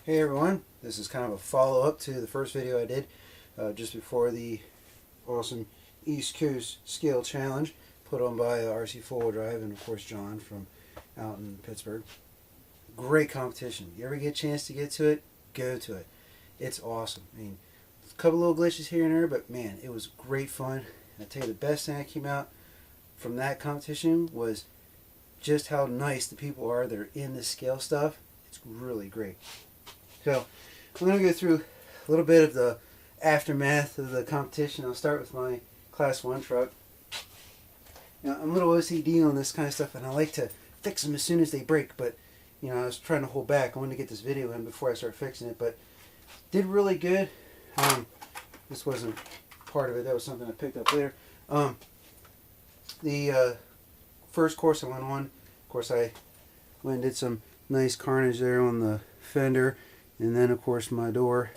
Hey everyone, this is kind of a follow-up to the first video I did just before the awesome East Coast Scale Challenge put on by RC Four-Wheel Drive and of course John from out in Pittsburgh. Great competition. You ever get a chance to get to it, go to it. It's awesome. I mean, a couple little glitches here and there, but man, it was great fun. And I tell you, the best thing that came out from that competition was just how nice the people are that are in the scale stuff. It's really great. So I'm going to go through a little bit of the aftermath of the competition. I'll start with my Class 1 truck. Now, I'm a little OCD on this kind of stuff, and I like to fix them as soon as they break, but I was trying to hold back. I wanted to get this video in before I start fixing it, but did really good. This wasn't part of it. That was something I picked up later. The first course I went on, of course, I went and did some nice carnage there on the fender. And then, of course, my door.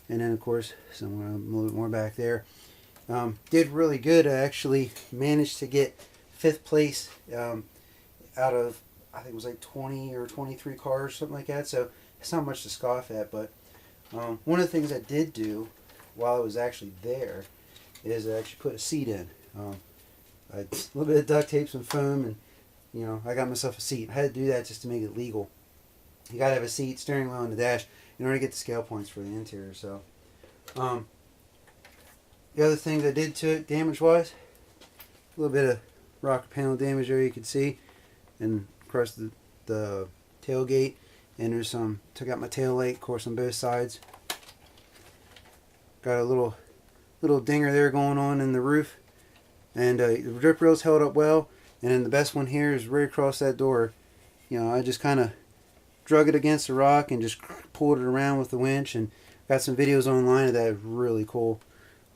And then, of course, somewhere a little bit more back there. Did really good. I actually managed to get 5th place out of, I think it was like 20 or 23 cars, something like that. So it's not much to scoff at. But one of the things I did do while I was actually there is I actually put a seat in. A little bit of duct tape, some foam, and I got myself a seat. I had to do that just to make it legal. You gotta have a seat, steering wheel, and the dash in order to get the scale points for the interior. So, the other things I did to it, damage-wise, a little bit of rocker panel damage there you can see, and across the tailgate, and there's some, took out my tail light, of course, on both sides. Got a little dinger there going on in the roof, and the drip rails held up well, and then the best one here is right across that door. I just kind of drug it against the rock and just pulled it around with the winch, and got some videos online of that. Really cool.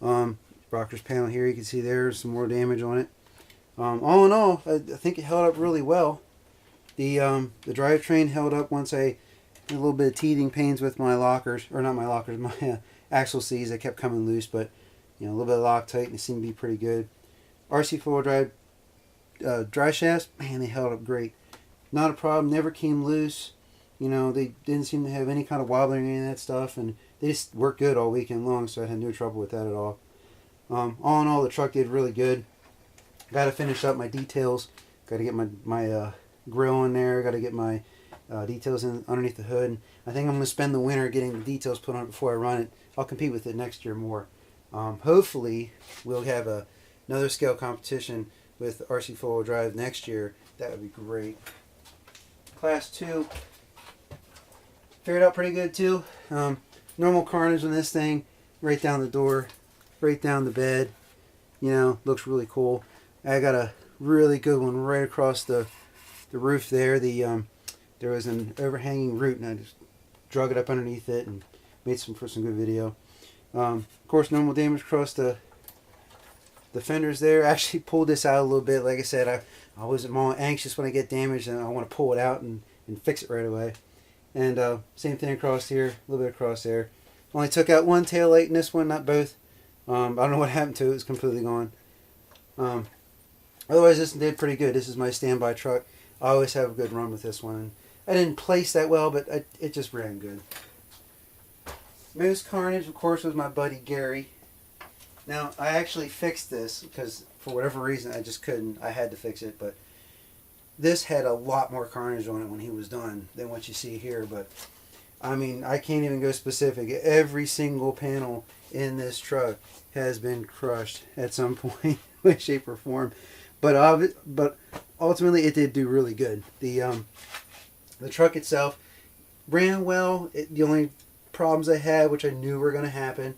Rockers panel here, you can see there's some more damage on it. All in all, I think it held up really well. The drivetrain held up once I had a little bit of teething pains with my lockers, or not my lockers, my axle C's. They kept coming loose, but a little bit of Loctite, and they seemed to be pretty good. RC Four-Wheel Drive dry shafts, man, they held up great. Not a problem, never came loose. They didn't seem to have any kind of wobbling or any of that stuff, and they just worked good all weekend long, so I had no trouble with that at all. All in all, the truck did really good. Got to finish up my details. Got to get my grill in there. Got to get my details in underneath the hood. And I think I'm going to spend the winter getting the details put on it before I run it. I'll compete with it next year more. Hopefully, we'll have another scale competition with RC Four-Wheel Drive next year. That would be great. Class 2. Figured out pretty good too. Normal carnage on this thing, right down the door, right down the bed. Looks really cool. I got a really good one right across the roof there. There was an overhanging root, and I just drug it up underneath it and made some good video. Of course, normal damage across the fenders there. I actually pulled this out a little bit. Like I said, I was more anxious when I get damaged, and I want to pull it out and fix it right away. And same thing across here, a little bit across there. Only took out one tail light in this one, not both. I don't know what happened to it. It's completely gone. Otherwise, this did pretty good. This is my standby truck. I always have a good run with this one. And I didn't place that well, but it just ran good. Most carnage, of course, was my buddy Gary. Now, I actually fixed this because for whatever reason I just couldn't. I had to fix it, but this had a lot more carnage on it when he was done than what you see here. But I mean, I can't even go specific. Every single panel in this truck has been crushed at some point, way, shape, or form. But ultimately, it did do really good. The truck itself ran well. The only problems I had, which I knew were going to happen,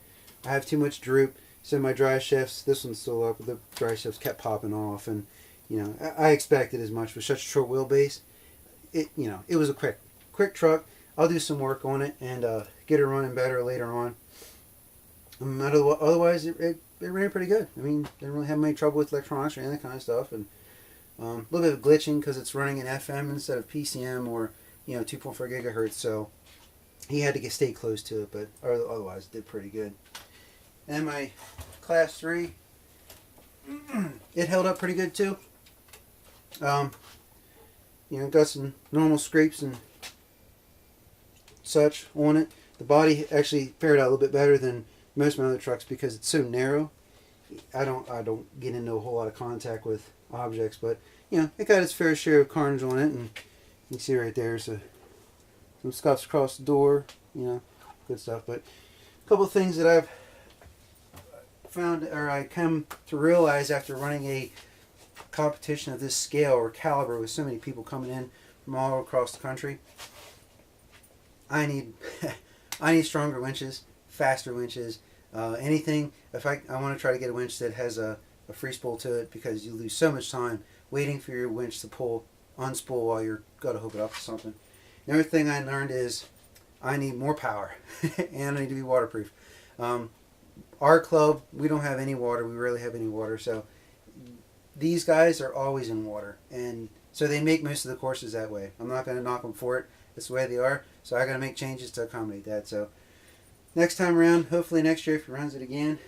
I have too much droop. So my dry shafts, this one's still up, but the dry shafts kept popping off, and I expected as much with such a short wheelbase. It was a quick truck. I'll do some work on it and get it running better later on. Otherwise, it ran pretty good. I mean, didn't really have any trouble with electronics or any of that kind of stuff. And a little bit of glitching because it's running in FM instead of PCM or 2.4 gigahertz. So he had to stay close to it, but otherwise, it did pretty good. And my Class 3, it held up pretty good too. Got some normal scrapes and such on it. The body actually fared out a little bit better than most of my other trucks because it's so narrow. I don't get into a whole lot of contact with objects, but you know, it got its fair share of carnage on it, and you can see right there, so some scuffs across the door, you know, good stuff. But a couple of things that I've found, or I come to realize after running a competition of this scale or caliber with so many people coming in from all across the country, I need I need stronger winches, faster winches, anything. If I want to try to get a winch that has a free spool to it, because you lose so much time waiting for your winch to unspool while you're got to hook it up to something. The other thing I learned is I need more power and I need to be waterproof. Our club, we don't have any water. We rarely have any water, so these guys are always in water, and so they make most of the courses that way. I'm not going to knock them for it. It's the way they are, so I got to make changes to accommodate that. So next time around, hopefully next year if he runs it again,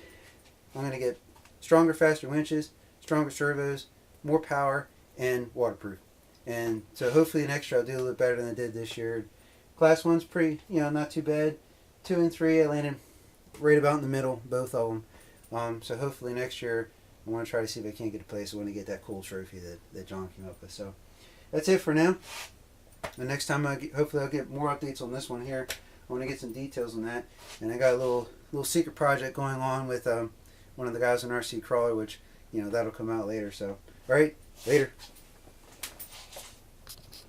I'm going to get stronger, faster winches, stronger servos, more power, and waterproof. And so hopefully next year I'll do a little better than I did this year. Class 1's pretty, not too bad. 2 and 3 I landed right about in the middle, both of them. So hopefully next year I want to try to see if I can't get a place. I want to get that cool trophy that John came up with. So that's it for now. The next time hopefully I'll get more updates on this one here. I want to get some details on that. And I got a little secret project going on with one of the guys in RC Crawler, which that'll come out later. So all right, later.